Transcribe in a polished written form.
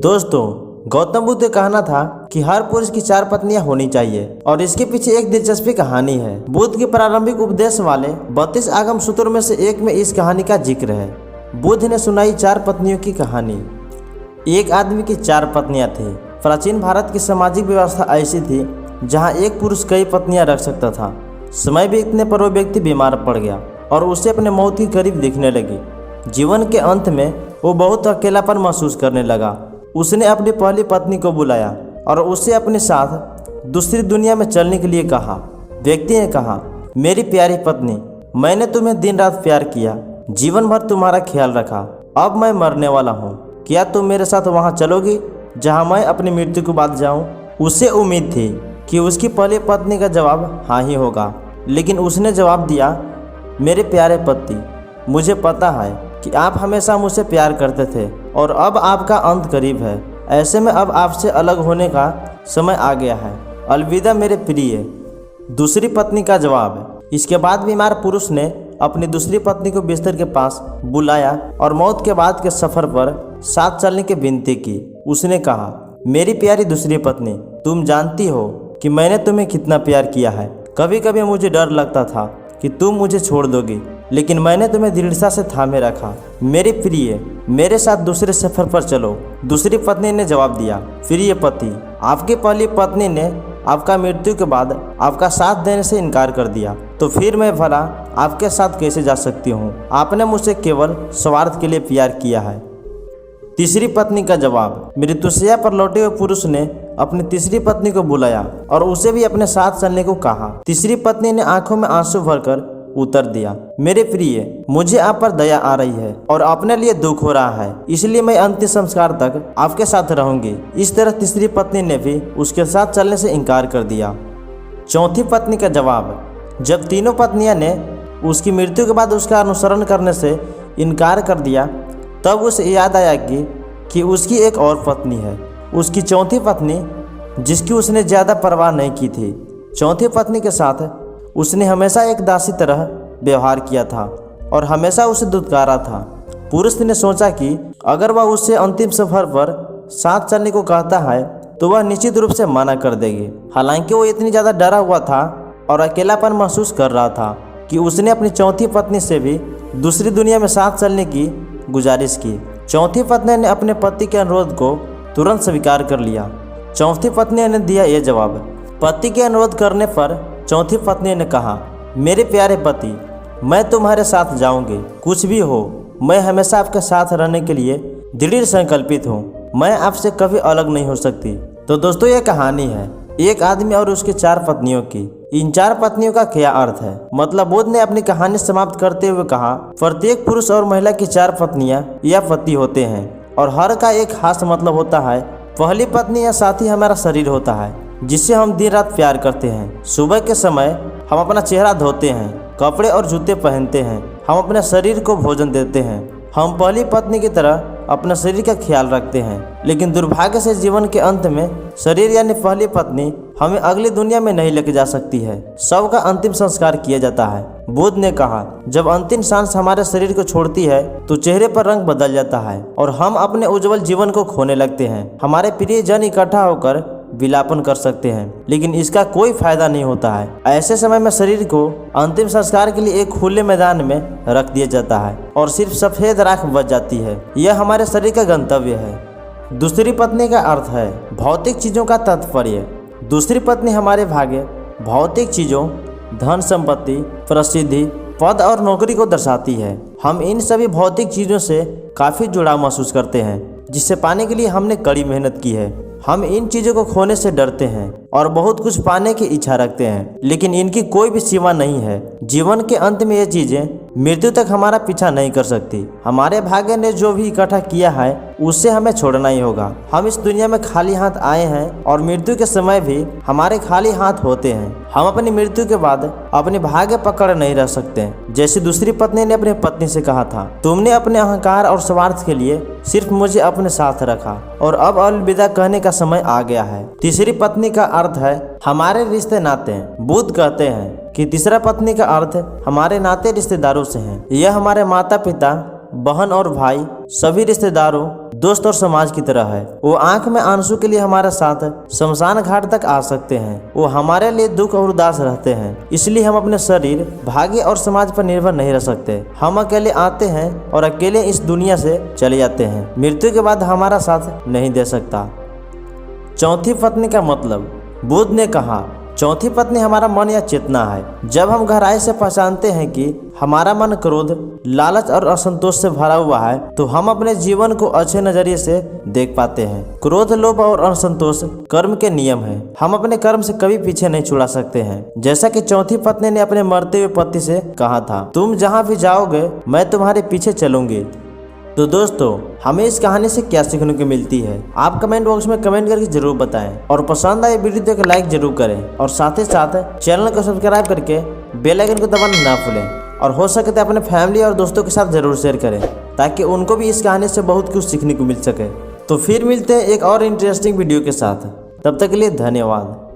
दोस्तों, गौतम बुद्ध का कहना था कि हर पुरुष की 4 पत्नियां होनी चाहिए और इसके पीछे एक दिलचस्पी कहानी है। बुद्ध के प्रारंभिक उपदेश वाले 32 आगम सूत्रों में से एक में इस कहानी का जिक्र है। बुद्ध ने सुनाई 4 पत्नियों की कहानी। एक आदमी की 4 पत्नियां थी। प्राचीन भारत की सामाजिक व्यवस्था ऐसी थी जहां एक पुरुष कई पत्नियां रख सकता था। समय बीतने पर वो व्यक्ति बीमार पड़ गया और उसे अपने मौत की करीब दिखने लगी। जीवन के अंत में वो बहुत अकेलापन महसूस करने लगा। उसने अपनी पहली पत्नी को बुलाया और उसे अपने साथ दूसरी दुनिया में चलने के लिए कहा। व्यक्ति ने कहा, मेरी प्यारी पत्नी, मैंने तुम्हें दिन रात प्यार किया, जीवन भर तुम्हारा ख्याल रखा। अब मैं मरने वाला हूँ। क्या तुम मेरे साथ वहाँ चलोगी जहाँ मैं अपनी मृत्यु के बाद जाऊँ? उसे उम्मीद थी कि उसकी पहली पत्नी का जवाब हाँ ही होगा, लेकिन उसने जवाब दिया, मेरे प्यारे पति, मुझे पता है कि आप हमेशा मुझसे प्यार करते थे और अब आपका अंत करीब है। ऐसे में अब आपसे अलग होने का समय आ गया है। अलविदा मेरे प्रिय। दूसरी पत्नी का जवाब। इसके बाद बीमार पुरुष ने अपनी दूसरी पत्नी को बिस्तर के पास बुलाया और मौत के बाद के सफ़र पर साथ चलने की विनती की। उसने कहा, मेरी प्यारी दूसरी पत्नी, तुम जानती हो कि मैंने तुम्हें कितना प्यार किया है। कभी कभी मुझे डर लगता था कि तुम मुझे छोड़ दोगी, लेकिन मैंने तुम्हें दृढ़ता से थामे रखा। मेरे प्रिय, मेरे साथ दूसरे सफर पर चलो। दूसरी पत्नी ने जवाब दिया, प्रिय पति, आपकी पहली पत्नी ने आपका मृत्यु के बाद आपका साथ देने से इनकार कर दिया, तो फिर मैं भला आपके साथ कैसे जा सकती हूँ? आपने मुझसे केवल स्वार्थ के लिए प्यार किया है। तीसरी पत्नी का जवाब। मृत्युशैया पर लौटे हुए पुरुष ने अपनी तीसरी पत्नी को बुलाया और उसे भी अपने साथ चलने को कहा। तीसरी पत्नी ने आंखों में आंसू भरकर उत्तर दिया, मेरे प्रिय, मुझे आप पर दया आ रही है और अपने लिए दुख हो रहा है, इसलिए मैं अंतिम संस्कार तक आपके साथ रहूंगी। इस तरह तीसरी पत्नी ने भी उसके साथ चलने से इनकार कर दिया। चौथी पत्नी का जवाब। जब तीनों पत्नियां ने उसकी मृत्यु के बाद उसका अनुसरण करने से इनकार कर दिया, तब उसे याद आया कि उसकी एक और पत्नी है। उसकी चौथी पत्नी, जिसकी उसने ज़्यादा परवाह नहीं की थी। चौथी पत्नी के साथ उसने हमेशा एक दासी तरह व्यवहार किया था और हमेशा उसे दुत्कारा था। पुरुष ने सोचा कि अगर वह उससे अंतिम सफर पर साथ चलने को कहता है तो वह निश्चित रूप से मना कर देगी। हालांकि वो इतनी ज़्यादा डरा हुआ था और अकेलापन महसूस कर रहा था कि उसने अपनी चौथी पत्नी से भी दूसरी दुनिया में साथ चलने की गुजारिश की। चौथी पत्नी ने अपने पति के अनुरोध को तुरंत स्वीकार कर लिया। चौथी पत्नी ने दिया यह जवाब। पति के अनुरोध करने पर चौथी पत्नी ने कहा, मेरे प्यारे पति, मैं तुम्हारे साथ जाऊंगी। कुछ भी हो, मैं हमेशा आपके साथ रहने के लिए दृढ़ संकल्पित हूँ। मैं आपसे कभी अलग नहीं हो सकती। तो दोस्तों, ये कहानी है एक आदमी और उसकी 4 पत्नियों की। इन 4 पत्नियों का क्या अर्थ है? मतलब बुद्ध ने अपनी कहानी समाप्त करते हुए कहा, प्रत्येक पुरुष और महिला की 4 पत्नियां या पति होते हैं और हर का एक खास मतलब होता है। पहली पत्नी या साथी हमारा शरीर होता है जिससे हम दिन रात प्यार करते हैं। सुबह के समय हम अपना चेहरा धोते हैं, कपड़े और जूते पहनते हैं, हम अपने शरीर को भोजन देते हैं। हम पहली पत्नी की तरह अपने शरीर का ख्याल रखते हैं, लेकिन दुर्भाग्य से जीवन के अंत में शरीर यानी पहली पत्नी हमें अगली दुनिया में नहीं लेके जा सकती है। सबका अंतिम संस्कार किया जाता है। बुद्ध ने कहा, जब अंतिम सांस हमारे शरीर को छोड़ती है तो चेहरे पर रंग बदल जाता है और हम अपने उज्जवल जीवन को खोने लगते हैं। हमारे प्रिय जन इकट्ठा होकर विलापन कर सकते हैं, लेकिन इसका कोई फायदा नहीं होता है। ऐसे समय में शरीर को अंतिम संस्कार के लिए एक खुले मैदान में रख दिया जाता है और सिर्फ सफेद राख बच जाती है। यह हमारे शरीर का गंतव्य है। दूसरी पत्नी का अर्थ है भौतिक चीजों का तात्पर्य। दूसरी पत्नी हमारे भाग्य, भौतिक चीजों, धन संपत्ति, प्रसिद्धि, पद और नौकरी को दर्शाती है। हम इन सभी भौतिक चीजों से काफी जुड़ाव महसूस करते हैं, जिसे पाने के लिए हमने कड़ी मेहनत की है। हम इन चीज़ों को खोने से डरते हैं और बहुत कुछ पाने की इच्छा रखते हैं, लेकिन इनकी कोई भी सीमा नहीं है। जीवन के अंत में ये चीज़ें मृत्यु तक हमारा पीछा नहीं कर सकती। हमारे भाग्य ने जो भी इकट्ठा किया है उससे हमें छोड़ना ही होगा। हम इस दुनिया में खाली हाथ आए हैं और मृत्यु के समय भी हमारे खाली हाथ होते हैं। हम अपनी मृत्यु के बाद अपने भाग्य पकड़ नहीं रह सकते। जैसे दूसरी पत्नी ने अपनी पत्नी से कहा था, तुमने अपने अहंकार और स्वार्थ के लिए सिर्फ मुझे अपने साथ रखा और अब अलविदा कहने का समय आ गया है। तीसरी पत्नी का अर्थ है हमारे रिश्ते नाते। बुद्ध कहते हैं कि तीसरा पत्नी का अर्थ हमारे नाते रिश्तेदारों से है। यह हमारे माता पिता, बहन और भाई, सभी रिश्तेदारों, दोस्त और समाज की तरह है। वो आंख में आंसू के लिए हमारे साथ शमशान घाट तक आ सकते हैं। वो हमारे लिए दुख और उदास रहते हैं। इसलिए हम अपने शरीर, भाग्य और समाज पर निर्भर नहीं रह सकते। हम अकेले आते हैं और अकेले इस दुनिया से चले जाते हैं। मृत्यु के बाद हमारा साथ नहीं दे सकता। चौथी पत्नी का मतलब, बुद्ध ने कहा, चौथी पत्नी हमारा मन या चेतना है। जब हम गहराई से पहचानते हैं कि हमारा मन क्रोध, लालच और असंतोष से भरा हुआ है, तो हम अपने जीवन को अच्छे नजरिए से देख पाते हैं। क्रोध, लोभ और असंतोष कर्म के नियम हैं। हम अपने कर्म से कभी पीछे नहीं छुड़ा सकते हैं। जैसा कि चौथी पत्नी ने अपने मरते हुए पति से कहा था, तुम जहाँ भी जाओगे मैं तुम्हारे पीछे चलूंगी। तो दोस्तों, हमें इस कहानी से क्या सीखने को मिलती है, आप कमेंट बॉक्स में कमेंट करके जरूर बताएं। और पसंद आए वीडियो को लाइक जरूर करें और साथ ही साथ चैनल को सब्सक्राइब करके बेल आइकन को दबाना ना भूलें। और हो सके तो अपने फैमिली और दोस्तों के साथ जरूर शेयर करें, ताकि उनको भी इस कहानी से बहुत कुछ सीखने को मिल सके। तो फिर मिलते हैं एक और इंटरेस्टिंग वीडियो के साथ। तब तक के लिए धन्यवाद।